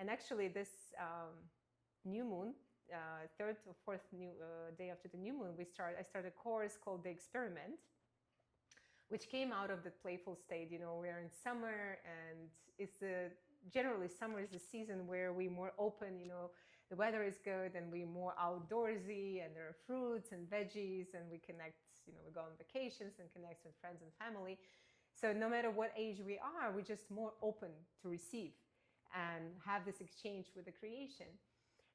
And actually this new moon, third or fourth day after the new moon, I started a course called The Experiment, which came out of the playful state. We're in summer, and generally summer is the season where we're more open, the weather is good and we're more outdoorsy, and there are fruits and veggies, and we connect, we go on vacations and connect with friends and family. So no matter what age we are, we're just more open to receive and have this exchange with the creation.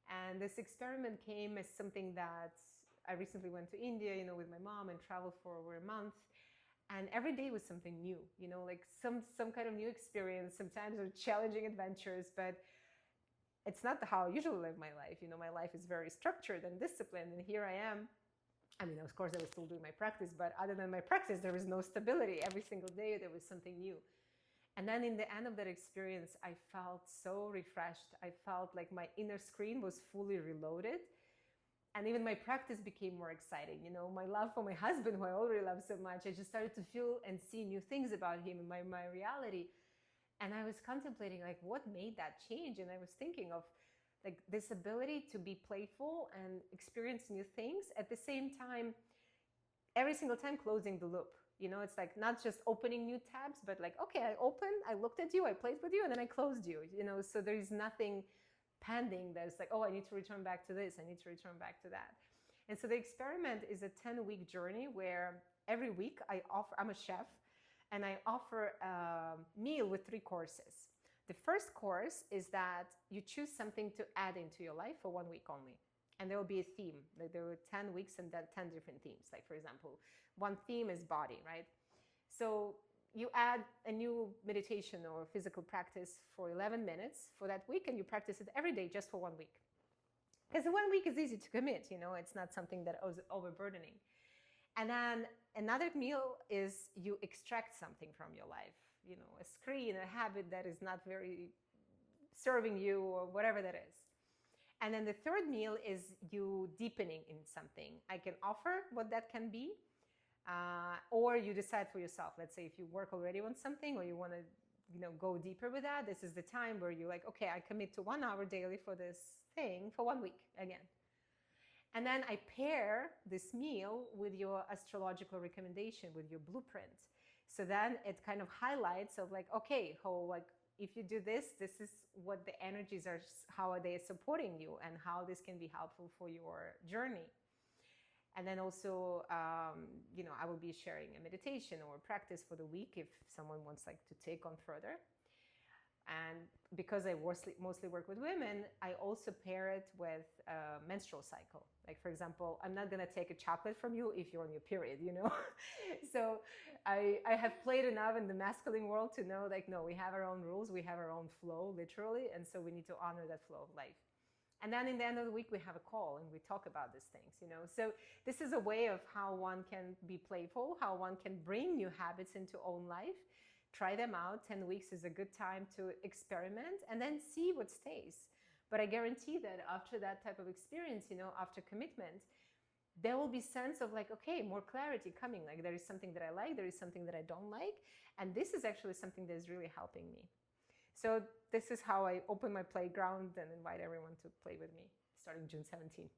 And this experiment came as something that I recently went to India, with my mom, and traveled for over a month. And every day was something new, like some kind of new experience. Sometimes they're challenging adventures, but it's not how I usually live my life. My life is very structured and disciplined. And here I am. I mean, of course, I was still doing my practice, but other than my practice, there was no stability. Every single day, there was something new. And then in the end of that experience, I felt so refreshed. I felt like my inner screen was fully reloaded. And even my practice became more exciting. My love for my husband, who I already love so much, I just started to feel and see new things about him in my reality. And I was contemplating, like, what made that change? And I was thinking of like this ability to be playful and experience new things at the same time, every single time closing the loop. It's like not just opening new tabs, but like, okay, I opened, I looked at you, I played with you, and then I closed you, so there is nothing pending that's like, oh, I need to return back to this, I need to return back to that. And so the experiment is a 10-week journey where every week I'm a chef, and I offer a meal with 3 courses. The first course is that you choose something to add into your life for 1 week only. And there will be a theme. Like there were 10 weeks and then 10 different themes. Like, for example, one theme is body, right? So you add a new meditation or physical practice for 11 minutes for that week, and you practice it every day just for 1 week. Because the 1 week is easy to commit, it's not something that is overburdening. And then another meal is you extract something from your life, a screen, a habit that is not very serving you, or whatever that is. And then the third meal is you deepening in something. I can offer what that can be, or you decide for yourself. Let's say if you work already on something, or you want to go deeper with that, this is the time where you're like, okay, I commit to 1 hour daily for this thing for 1 week again. And then I pair this meal with your astrological recommendation, with your blueprint. So then it kind of highlights of like, okay, if you do this, this is what the energies are, how are they supporting you, and how this can be helpful for your journey. And then also, I will be sharing a meditation or practice for the week if someone wants to take on further. And because I mostly work with women, I also pair it with a menstrual cycle. Like, for example, I'm not going to take a chocolate from you if you're on your period, So I have played enough in the masculine world to know, no, we have our own rules, we have our own flow, literally. And so we need to honor that flow of life. And then in the end of the week, we have a call and we talk about these things, So this is a way of how one can be playful, how one can bring new habits into own life. Try them out. 10 weeks is a good time to experiment and then see what stays. But I guarantee that after that type of experience, after commitment, there will be sense of okay, more clarity coming. There is something that I like, there is something that I don't like. And this is actually something that is really helping me. So this is how I open my playground and invite everyone to play with me starting June 17th.